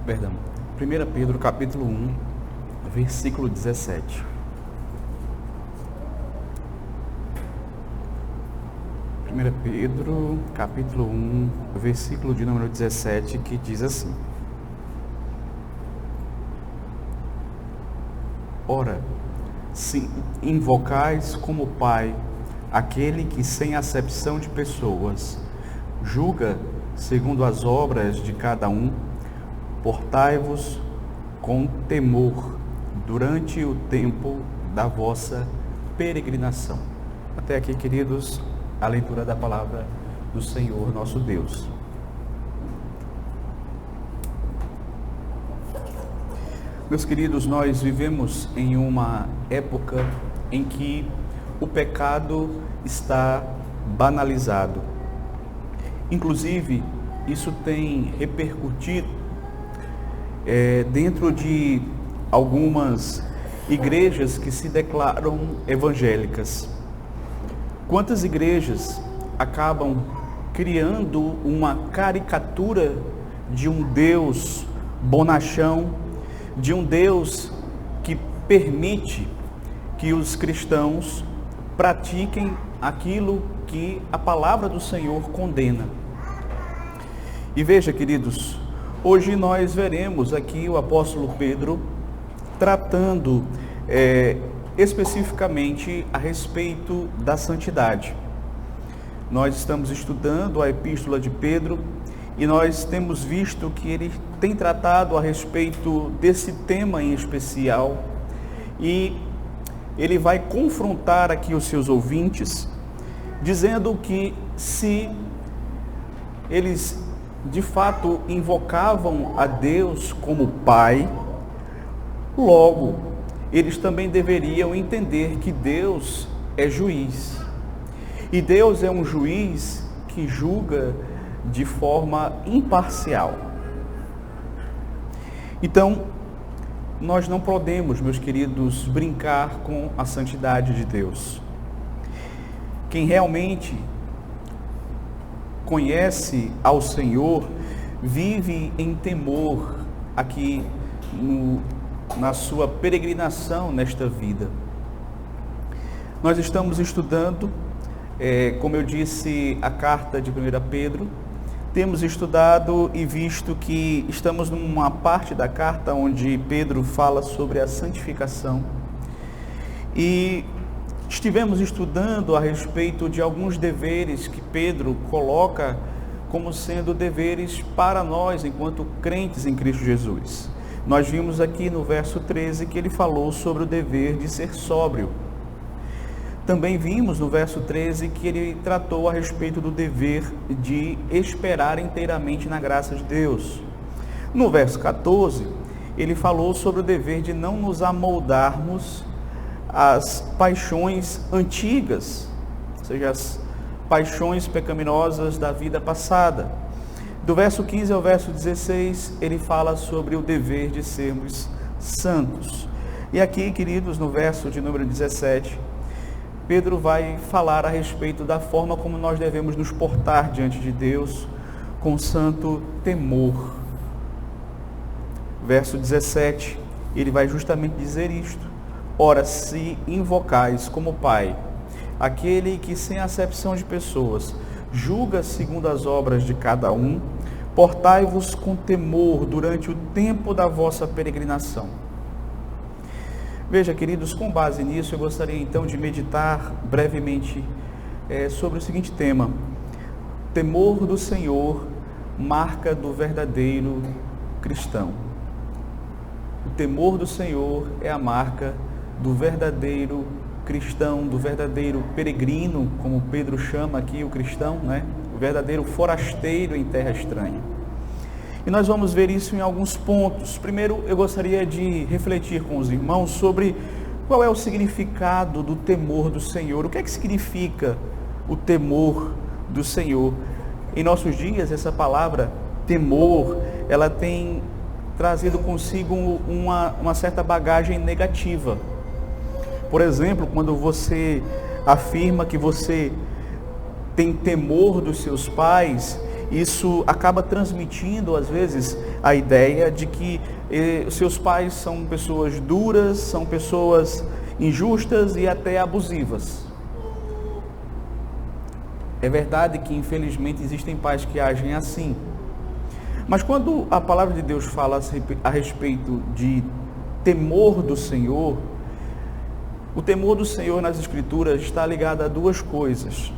Perdão. 1 Pedro capítulo 1, versículo 17. 1 Pedro capítulo 1, versículo de número 17, que diz assim: Ora, se invocais como Pai aquele que sem acepção de pessoas julga segundo as obras de cada um, portai-vos com temor durante o tempo da vossa peregrinação. Até aqui, queridos, a leitura da palavra do Senhor nosso Deus. Meus queridos, nós vivemos em uma época em que o pecado está banalizado. Inclusive, isso tem repercutido dentro de algumas igrejas que se declaram evangélicas. Quantas igrejas acabam criando uma caricatura de um Deus bonachão, de um Deus que permite que os cristãos pratiquem aquilo que a palavra do Senhor condena. E veja, queridos, hoje nós veremos aqui o apóstolo Pedro tratando especificamente a respeito da santidade. Nós estamos estudando a epístola de Pedro e nós temos visto que ele tem tratado a respeito desse tema em especial, e ele vai confrontar aqui os seus ouvintes, dizendo que se eles de fato invocavam a Deus como Pai, logo eles também deveriam entender que Deus é juiz. E Deus é um juiz que julga de forma imparcial. Então, nós não podemos, meus queridos, brincar com a santidade de Deus. Quem realmente conhece ao Senhor vive em temor aqui na sua peregrinação nesta vida. Nós estamos estudando, como eu disse, a carta de 1 Pedro. Temos estudado e visto que estamos numa parte da carta onde Pedro fala sobre a santificação. E estivemos estudando a respeito de alguns deveres que Pedro coloca como sendo deveres para nós enquanto crentes em Cristo Jesus. Nós vimos aqui no verso 13 que ele falou sobre o dever de ser sóbrio. Também vimos no verso 13 que ele tratou a respeito do dever de esperar inteiramente na graça de Deus. No verso 14, ele falou sobre o dever de não nos amoldarmos às paixões antigas, ou seja, as paixões pecaminosas da vida passada. Do verso 15 ao verso 16, ele fala sobre o dever de sermos santos. E aqui, queridos, no verso de número 17, Pedro vai falar a respeito da forma como nós devemos nos portar diante de Deus com santo temor. Verso 17, ele vai justamente dizer isto: Ora, se invocais como Pai aquele que sem acepção de pessoas julga segundo as obras de cada um, portai-vos com temor durante o tempo da vossa peregrinação. Veja, queridos, com base nisso, eu gostaria então de meditar brevemente sobre o seguinte tema: temor do Senhor, marca do verdadeiro cristão. O temor do Senhor é a marca do verdadeiro cristão, do verdadeiro peregrino, como Pedro chama aqui o cristão, né? O verdadeiro forasteiro em terra estranha. E nós vamos ver isso em alguns pontos. Primeiro, eu gostaria de refletir com os irmãos sobre qual é o significado do temor do Senhor. O que é que significa o temor do Senhor? Em nossos dias, essa palavra temor, ela tem trazido consigo uma certa bagagem negativa. Por exemplo, quando você afirma que você tem temor dos seus pais, isso acaba transmitindo, às vezes, a ideia de que seus pais são pessoas duras, são pessoas injustas e até abusivas. É verdade que, infelizmente, existem pais que agem assim. Mas quando a palavra de Deus fala a respeito de temor do Senhor, o temor do Senhor nas Escrituras está ligado a duas coisas.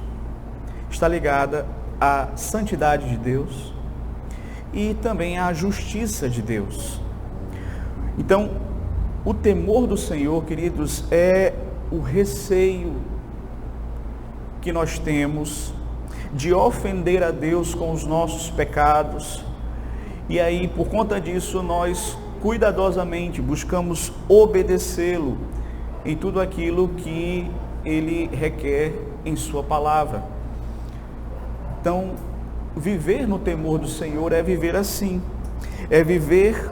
Está ligada à santidade de Deus e também à justiça de Deus. Então, o temor do Senhor, queridos, é o receio que nós temos de ofender a Deus com os nossos pecados. E aí, por conta disso, nós cuidadosamente buscamos obedecê-lo em tudo aquilo que Ele requer em sua palavra. Então, viver no temor do Senhor é viver assim, é viver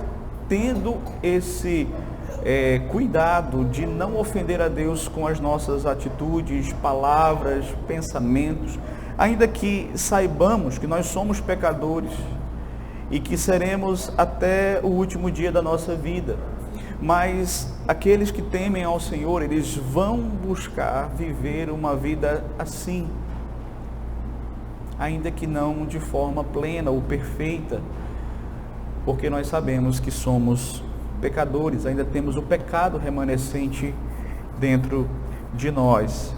tendo esse cuidado de não ofender a Deus com as nossas atitudes, palavras, pensamentos, ainda que saibamos que nós somos pecadores e que seremos até o último dia da nossa vida. Mas aqueles que temem ao Senhor, eles vão buscar viver uma vida assim, ainda que não de forma plena ou perfeita, porque nós sabemos que somos pecadores, ainda temos o pecado remanescente dentro de nós.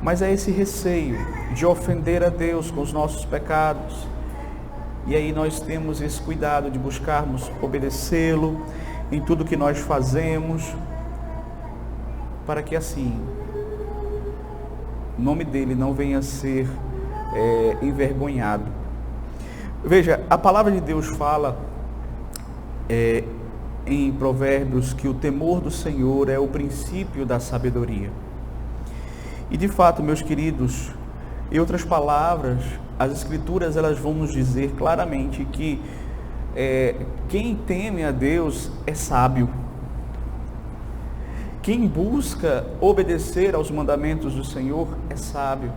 Mas é esse receio de ofender a Deus com os nossos pecados, e aí nós temos esse cuidado de buscarmos obedecê-lo em tudo que nós fazemos, para que assim o nome dele não venha a ser envergonhado. Veja, a palavra de Deus fala em Provérbios que o temor do Senhor é o princípio da sabedoria. E de fato, meus queridos, em outras palavras, as Escrituras elas vão nos dizer claramente que quem teme a Deus é sábio. Quem busca obedecer aos mandamentos do Senhor é sábio.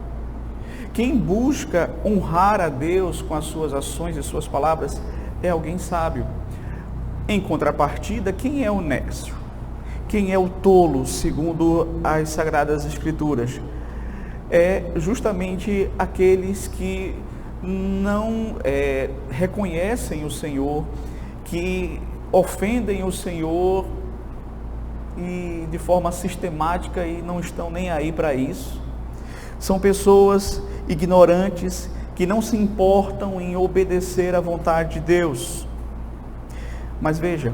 Quem busca honrar a Deus com as suas ações e suas palavras é alguém sábio. Em contrapartida, quem é o nécio? Quem é o tolo, segundo as Sagradas Escrituras? É justamente aqueles que não reconhecem o Senhor, que ofendem o Senhor e de forma sistemática e não estão nem aí para isso. São pessoas ignorantes que não se importam em obedecer à vontade de Deus. Mas veja,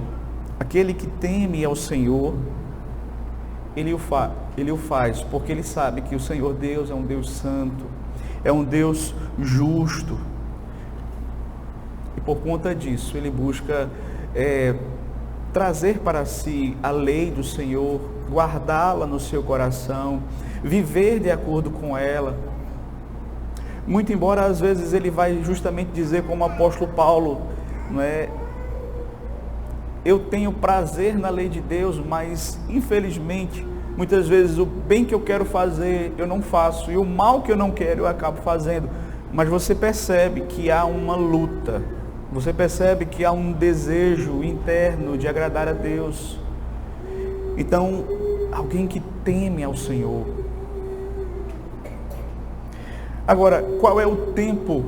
aquele que teme ao Senhor, ele o faz porque ele sabe que o Senhor Deus é um Deus santo, é um Deus justo. E por conta disso, ele busca trazer para si a lei do Senhor, guardá-la no seu coração, viver de acordo com ela. Muito embora às vezes ele vai justamente dizer como o apóstolo Paulo, não é? Eu tenho prazer na lei de Deus, mas infelizmente, muitas vezes o bem que eu quero fazer, eu não faço, e o mal que eu não quero, eu acabo fazendo. Mas você percebe que há uma luta, você percebe que há um desejo interno de agradar a Deus. Então, alguém que teme ao Senhor. Agora, qual é o tempo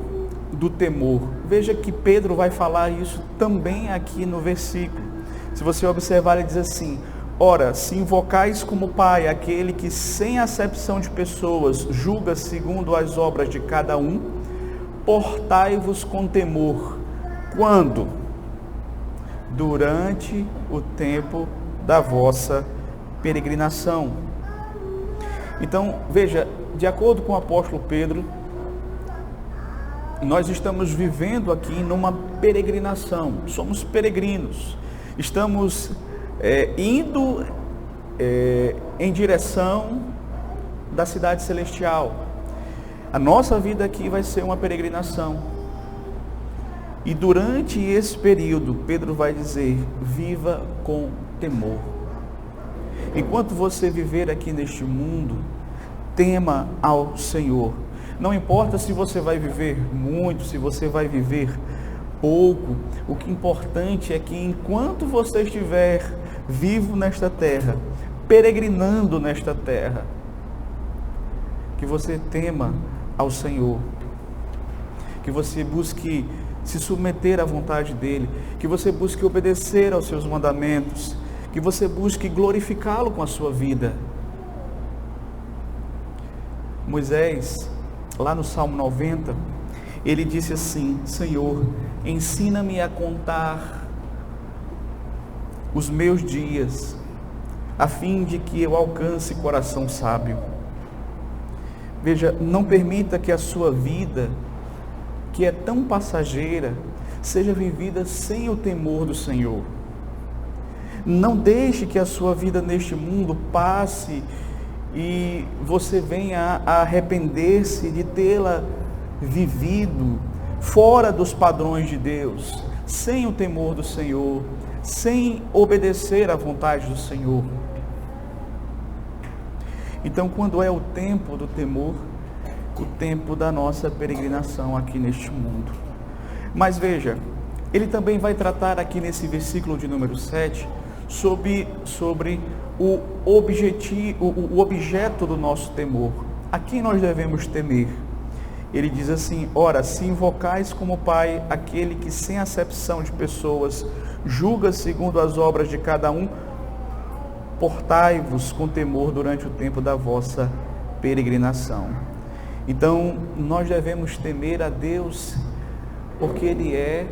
do temor? Veja que Pedro vai falar isso também aqui no versículo. Se você observar, ele diz assim: ora, se invocais como Pai aquele que sem acepção de pessoas julga segundo as obras de cada um, portai-vos com temor. Quando? Durante o tempo da vossa peregrinação. Então, veja, de acordo com o apóstolo Pedro, nós estamos vivendo aqui numa peregrinação, somos peregrinos, estamos indo em direção da cidade celestial. A nossa vida aqui vai ser uma peregrinação. E durante esse período, Pedro vai dizer: viva com temor. Enquanto você viver aqui neste mundo, tema ao Senhor. Não importa se você vai viver muito, se você vai viver pouco, o que é importante é que enquanto você estiver vivo nesta terra, peregrinando nesta terra, que você tema ao Senhor, que você busque se submeter à vontade dEle, que você busque obedecer aos seus mandamentos, que você busque glorificá-lo com a sua vida. Moisés, lá no Salmo 90, ele disse assim: Senhor, ensina-me a contar os meus dias, a fim de que eu alcance coração sábio. Veja, não permita que a sua vida, que é tão passageira, seja vivida sem o temor do Senhor. Não deixe que a sua vida neste mundo passe e você venha a arrepender-se de tê-la vivido fora dos padrões de Deus, sem o temor do Senhor, sem obedecer à vontade do Senhor. Então, quando é o tempo do temor, o tempo da nossa peregrinação aqui neste mundo. Mas veja, ele também vai tratar aqui nesse versículo de número 7 sobre o objeto do nosso temor. A quem nós devemos temer? Ele diz assim: ora, se invocais como Pai aquele que sem acepção de pessoas julga segundo as obras de cada um, portai-vos com temor durante o tempo da vossa peregrinação. Então, nós devemos temer a Deus, porque Ele é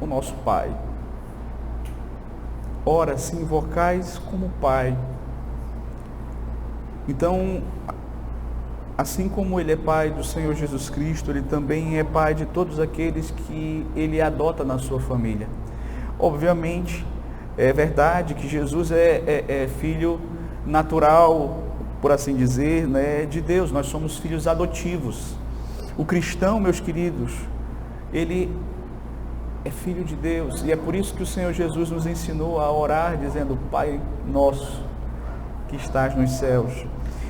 o nosso Pai. Ora, se invocais como Pai. Então, assim como Ele é Pai do Senhor Jesus Cristo, Ele também é Pai de todos aqueles que Ele adota na sua família. Obviamente, é verdade que Jesus é filho natural, por assim dizer, né, de Deus. Nós somos filhos adotivos. O cristão, meus queridos, ele é filho de Deus. E é por isso que o Senhor Jesus nos ensinou a orar, dizendo: Pai nosso que estás nos céus.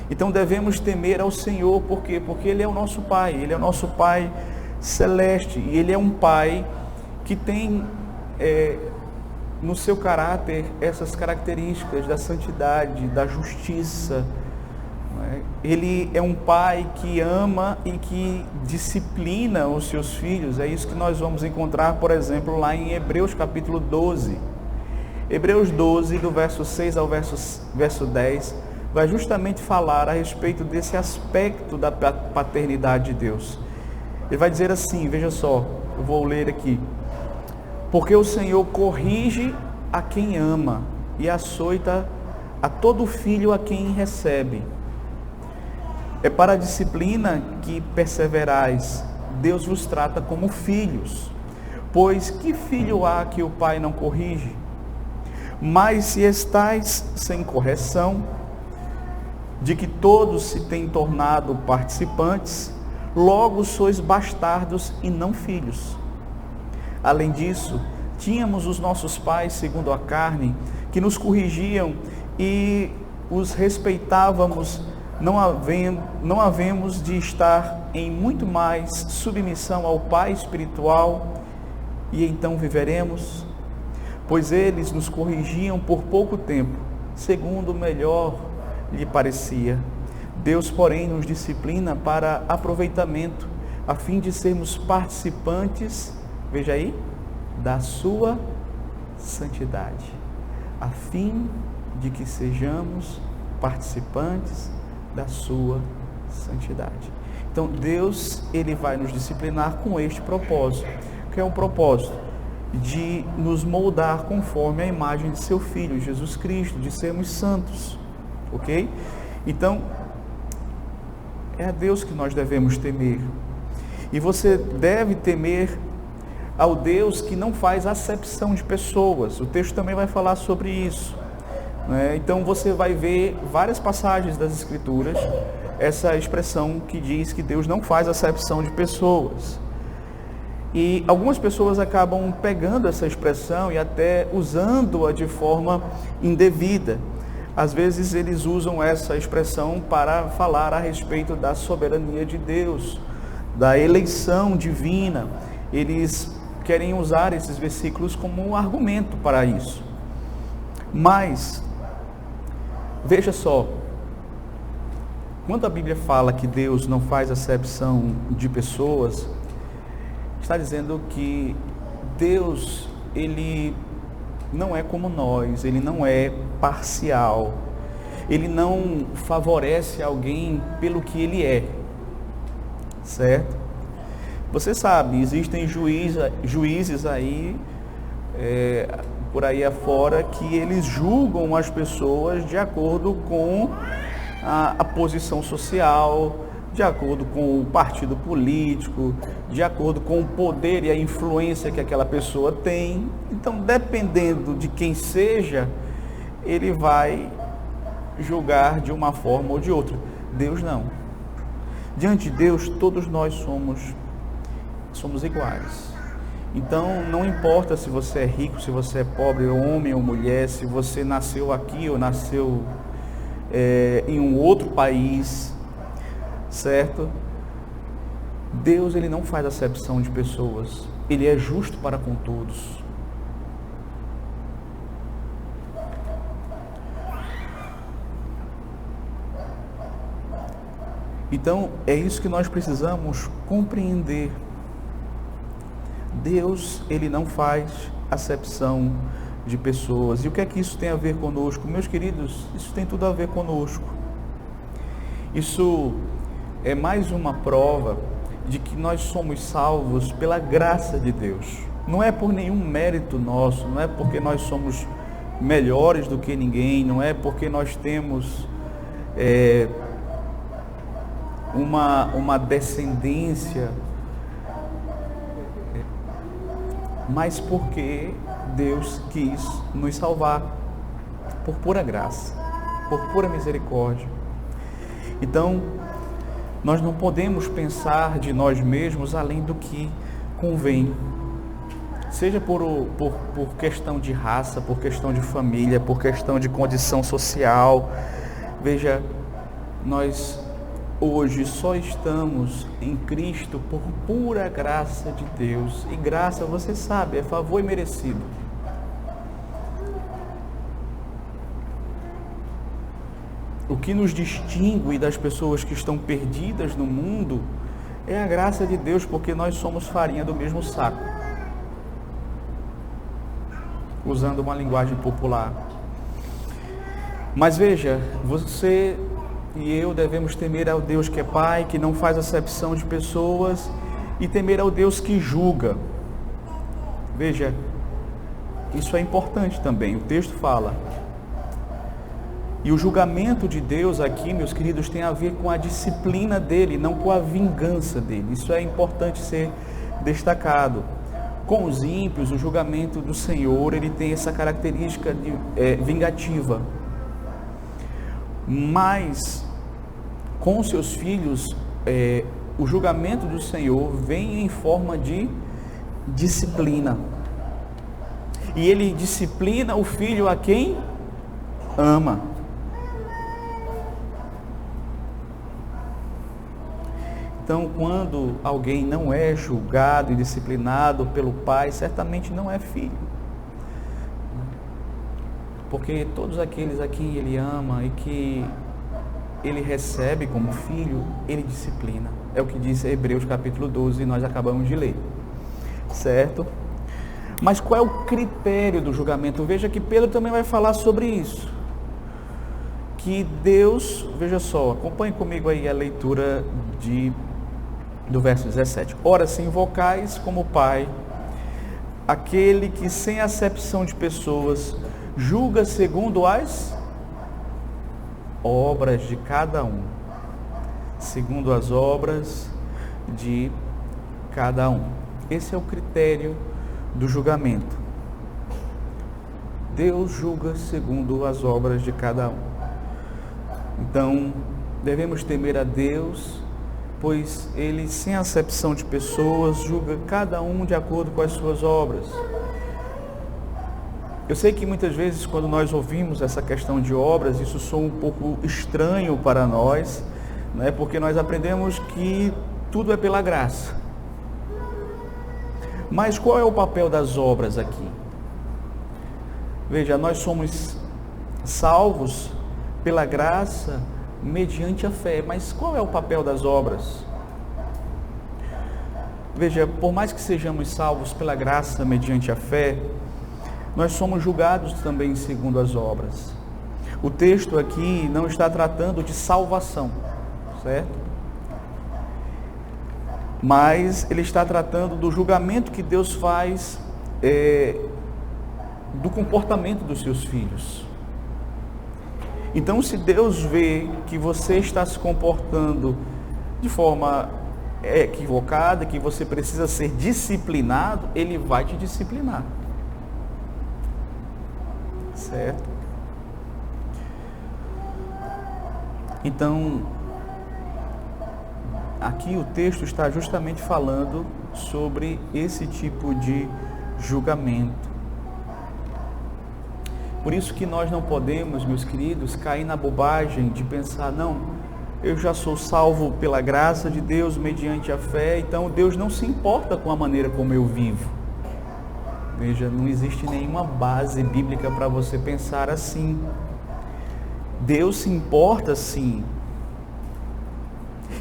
Então devemos temer ao Senhor. Por quê? Porque Ele é o nosso Pai. Ele é o nosso Pai celeste. E Ele é um Pai que tem no seu caráter essas características da santidade, da justiça. Ele é um Pai que ama e que disciplina os seus filhos. É isso que nós vamos encontrar, por exemplo, lá em Hebreus capítulo 12. Hebreus 12, do verso 6 ao verso 10, vai justamente falar a respeito desse aspecto da paternidade de Deus. Ele vai dizer assim, veja só, eu vou ler aqui: porque o Senhor corrige a quem ama e açoita a todo filho a quem recebe. É para a disciplina que perseverais. Deus vos trata como filhos. Pois que filho há que o pai não corrige? Mas se estais sem correção, de que todos se têm tornado participantes, logo sois bastardos e não filhos. Além disso, tínhamos os nossos pais segundo a carne, que nos corrigiam e os respeitávamos. Não havemos de estar em muito mais submissão ao Pai espiritual, e então viveremos? Pois eles nos corrigiam por pouco tempo, segundo o melhor lhe parecia. Deus, porém, nos disciplina para aproveitamento, a fim de sermos participantes, veja aí, da sua santidade, a fim de que sejamos participantes da sua santidade. Então Deus, Ele vai nos disciplinar com este propósito, que é um propósito de nos moldar conforme a imagem de seu Filho, Jesus Cristo, de sermos santos, ok? Então, é a Deus que nós devemos temer. E você deve temer ao Deus que não faz acepção de pessoas. O texto também vai falar sobre isso. Então você vai ver várias passagens das Escrituras, essa expressão que diz que Deus não faz acepção de pessoas. E algumas pessoas acabam pegando essa expressão e até usando-a de forma indevida. às vezes eles usam essa expressão para falar a respeito da soberania de Deus, da eleição divina. Eles querem usar esses versículos como um argumento para isso. Mas, veja só, quando a Bíblia fala que Deus não faz acepção de pessoas, está dizendo que Deus, Ele não é como nós, Ele não é parcial, Ele não favorece alguém pelo que Ele é, certo? Você sabe, existem juízes aí, por aí afora, que eles julgam as pessoas de acordo com a posição social, de acordo com o partido político, de acordo com o poder e a influência que aquela pessoa tem. Então, dependendo de quem seja, ele vai julgar de uma forma ou de outra. Deus não. Diante de Deus, todos nós somos iguais. Então, não importa se você é rico, se você é pobre, homem ou mulher, se você nasceu aqui ou nasceu em um outro país, certo? Deus, Ele não faz acepção de pessoas. Ele é justo para com todos. Então, é isso que nós precisamos compreender. Deus, Ele não faz acepção de pessoas. E o que é que isso tem a ver conosco? Meus queridos, isso tem tudo a ver conosco. Isso é mais uma prova de que nós somos salvos pela graça de Deus. Não é por nenhum mérito nosso, não é porque nós somos melhores do que ninguém, não é porque nós temos uma descendência, mas porque Deus quis nos salvar por pura graça, por pura misericórdia. Então, nós não podemos pensar de nós mesmos além do que convém, seja por questão de raça, por questão de família, por questão de condição social. Veja, nós hoje só estamos em Cristo por pura graça de Deus. E graça, você sabe, é favor imerecido. O que nos distingue das pessoas que estão perdidas no mundo é a graça de Deus, porque nós somos farinha do mesmo saco. Usando uma linguagem popular. Mas veja, você e eu devemos temer ao Deus que é Pai, que não faz acepção de pessoas, e temer ao Deus que julga. Veja, isso é importante também, o texto fala. E o julgamento de Deus aqui, meus queridos, tem a ver com a disciplina dele, não com a vingança dele. Isso é importante ser destacado. Com os ímpios, o julgamento do Senhor, ele tem essa característica vingativa. Mas, com os seus filhos, o julgamento do Senhor vem em forma de disciplina. E ele disciplina o filho a quem ama. Então, quando alguém não é julgado e disciplinado pelo pai, certamente não é filho. Porque todos aqueles a quem ele ama e que ele recebe como filho, ele disciplina. É o que diz Hebreus capítulo 12, e nós acabamos de ler. Certo? Mas qual é o critério do julgamento? Veja que Pedro também vai falar sobre isso. Que Deus, veja só, acompanhe comigo aí a leitura do verso 17. Ora, se invocais como Pai aquele que sem acepção de pessoas julga segundo as obras de cada um, segundo as obras de cada um. Esse é o critério do julgamento. Deus julga segundo as obras de cada um. Então, devemos temer a Deus, pois Ele, sem acepção de pessoas, julga cada um de acordo com as suas obras. Eu sei que muitas vezes quando nós ouvimos essa questão de obras, isso soa um pouco estranho para nós, né? Porque nós aprendemos que tudo é pela graça. Mas qual é o papel das obras aqui? Veja, nós somos salvos pela graça mediante a fé, mas qual é o papel das obras? Veja, por mais que sejamos salvos pela graça mediante a fé, nós somos julgados também segundo as obras. O texto aqui não está tratando de salvação, certo? Mas ele está tratando do julgamento que Deus faz do comportamento dos seus filhos. Então, se Deus vê que você está se comportando de forma equivocada, que você precisa ser disciplinado, Ele vai te disciplinar. Certo? Então, aqui o texto está justamente falando sobre esse tipo de julgamento. Por isso que nós não podemos, meus queridos, cair na bobagem de pensar, não, eu já sou salvo pela graça de Deus mediante a fé, então Deus não se importa com a maneira como eu vivo. Veja, não existe nenhuma base bíblica para você pensar assim. Deus se importa sim.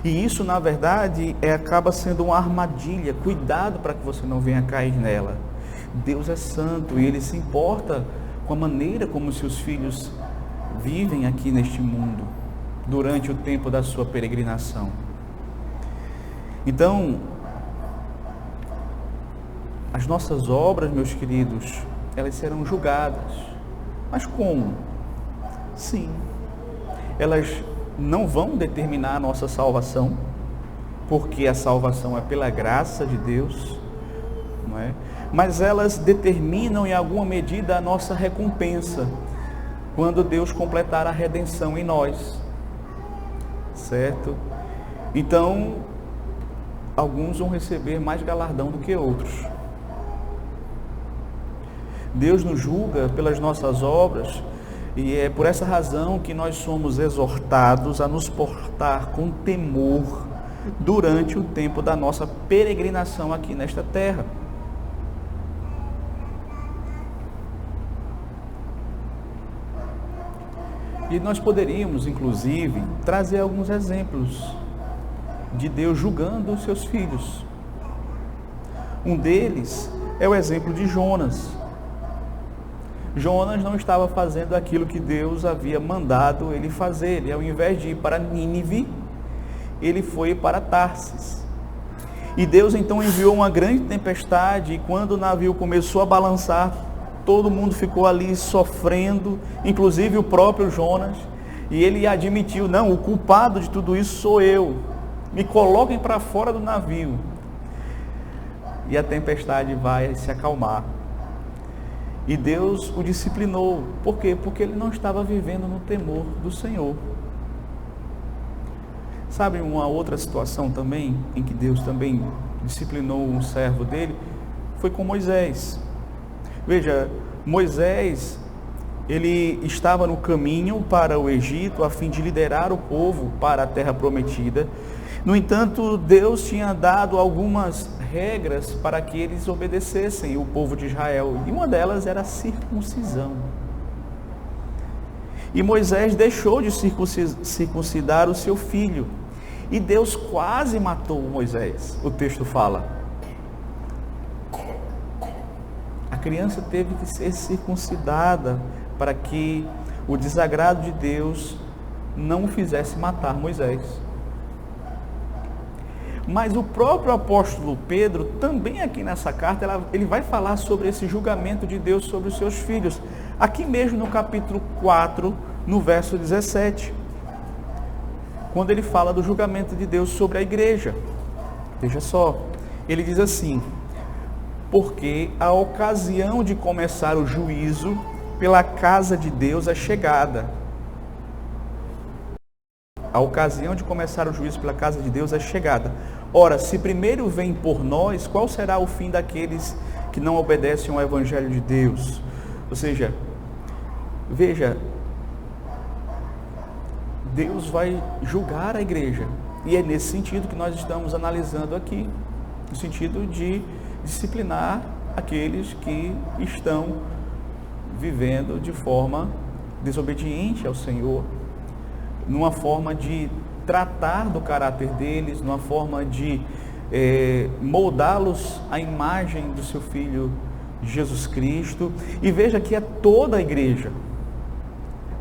E isso, na verdade, acaba sendo uma armadilha. Cuidado para que você não venha cair nela. Deus é santo e Ele se importa com a maneira como seus filhos vivem aqui neste mundo, durante o tempo da sua peregrinação. Então, as nossas obras, meus queridos, elas serão julgadas. Mas como? Sim, elas não vão determinar a nossa salvação, porque a salvação é pela graça de Deus, não é? Mas elas determinam em alguma medida a nossa recompensa, quando Deus completar a redenção em nós, certo? Então, alguns vão receber mais galardão do que outros. Deus nos julga pelas nossas obras, e é por essa razão que nós somos exortados a nos portar com temor durante o tempo da nossa peregrinação aqui nesta terra. E nós poderíamos, inclusive, trazer alguns exemplos de Deus julgando os seus filhos. Um deles é o exemplo de Jonas. Jonas não estava fazendo aquilo que Deus havia mandado ele fazer. Ele, ao invés de ir para Nínive, ele foi para Tarsis. E Deus então enviou uma grande tempestade, e quando o navio começou a balançar, todo mundo ficou ali sofrendo, inclusive o próprio Jonas, e ele admitiu, não, o culpado de tudo isso sou eu, me coloquem para fora do navio. E a tempestade vai se acalmar. E Deus o disciplinou. Por quê? Porque ele não estava vivendo no temor do Senhor. Sabe uma outra situação também, em que Deus também disciplinou um servo dele, foi com Moisés. Veja, Moisés, ele estava no caminho para o Egito, a fim de liderar o povo para a terra prometida. No entanto, Deus tinha dado algumas regras para que eles obedecessem, o povo de Israel, e uma delas era a circuncisão. E Moisés deixou de circuncidar o seu filho, e Deus quase matou Moisés, o texto fala. A criança teve que ser circuncidada para que o desagrado de Deus não o fizesse matar Moisés. Mas o próprio apóstolo Pedro, também aqui nessa carta, ele vai falar sobre esse julgamento de Deus sobre os seus filhos. Aqui mesmo no capítulo 4, no verso 17. Quando ele fala do julgamento de Deus sobre a igreja. Veja só, ele diz assim: porque a ocasião de começar o juízo pela casa de Deus é chegada. A ocasião de começar o juízo pela casa de Deus é chegada. Ora, se primeiro vem por nós, qual será o fim daqueles que não obedecem ao Evangelho de Deus? Ou seja, veja, Deus vai julgar a igreja. E é nesse sentido que nós estamos analisando aqui, no sentido de disciplinar aqueles que estão vivendo de forma desobediente ao Senhor, numa forma de tratar do caráter deles, numa forma de moldá-los à imagem do seu Filho Jesus Cristo. E veja que é toda a igreja.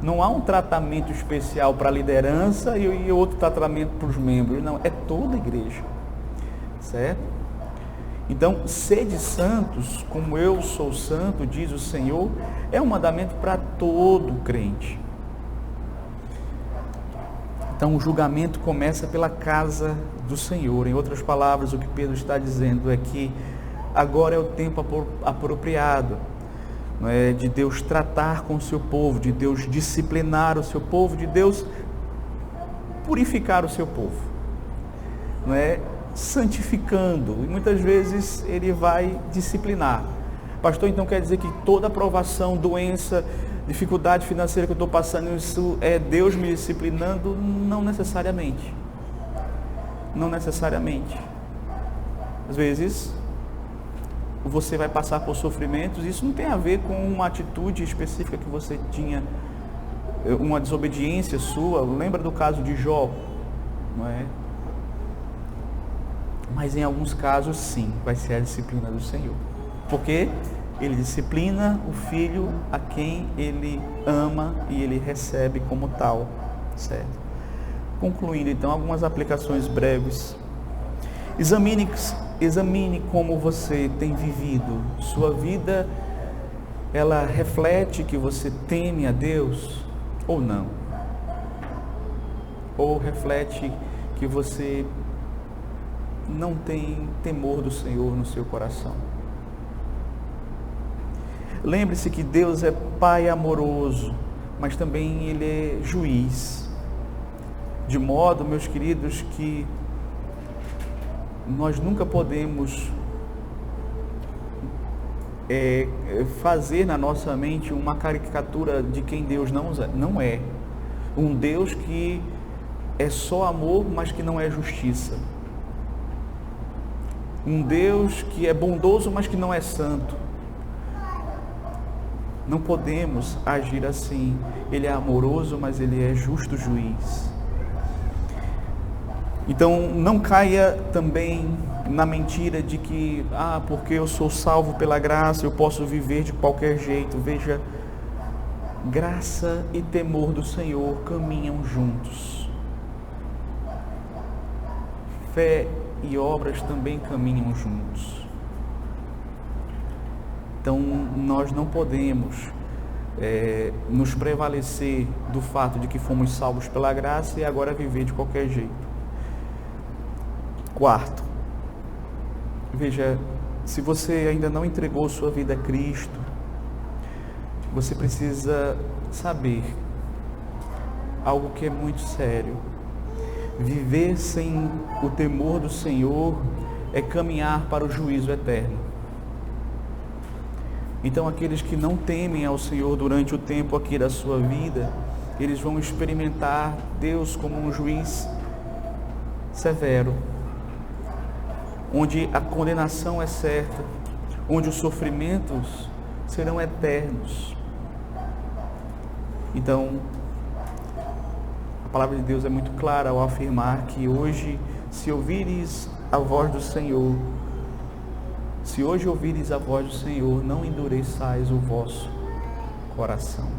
Não há um tratamento especial para a liderança e outro tratamento para os membros. Não, é toda a igreja. Certo? Então, sede santos, como eu sou santo, diz o Senhor, é um mandamento para todo crente. Então, o julgamento começa pela casa do Senhor. Em outras palavras, o que Pedro está dizendo é que agora é o tempo apropriado, não é, de Deus tratar com o seu povo, de Deus disciplinar o seu povo, de Deus purificar o seu povo, não é, santificando. E muitas vezes Ele vai disciplinar. Pastor, então quer dizer que toda provação, doença, dificuldade financeira que eu estou passando, isso é Deus me disciplinando? Não necessariamente. Não necessariamente. Às vezes você vai passar por sofrimentos. Isso não tem a ver com uma atitude específica que você tinha, uma desobediência sua. Lembra do caso de Jó, não é? Mas em alguns casos sim, vai ser a disciplina do Senhor, porque Ele disciplina o filho a quem Ele ama e Ele recebe como tal, certo? Concluindo então, algumas aplicações breves. Examine como você tem vivido. Sua vida, ela reflete que você teme a Deus ou não? Ou reflete que você não tem temor do Senhor no seu coração? Lembre-se que Deus é Pai amoroso, mas também Ele é juiz. De modo, meus queridos, que nós nunca podemos fazer na nossa mente uma caricatura de quem Deus não é. Um Deus que é só amor, mas que não é justiça. Um Deus que é bondoso, mas que não é santo. Não podemos agir assim. Ele é amoroso, mas Ele é justo juiz. Então, não caia também na mentira de que, porque eu sou salvo pela graça, eu posso viver de qualquer jeito. Veja, graça e temor do Senhor caminham juntos. Fé e obras também caminham juntos. Então, nós não podemos nos prevalecer do fato de que fomos salvos pela graça e agora viver de qualquer jeito. Quarto, veja, se você ainda não entregou sua vida a Cristo, você precisa saber algo que é muito sério. Viver sem o temor do Senhor é caminhar para o juízo eterno. Então, aqueles que não temem ao Senhor durante o tempo aqui da sua vida, eles vão experimentar Deus como um juiz severo, onde a condenação é certa, onde os sofrimentos serão eternos. Então, a palavra de Deus é muito clara ao afirmar que hoje, se ouvires a voz do Senhor, se hoje ouvires a voz do Senhor, não endureçais o vosso coração.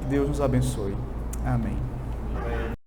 Que Deus nos abençoe. Amém.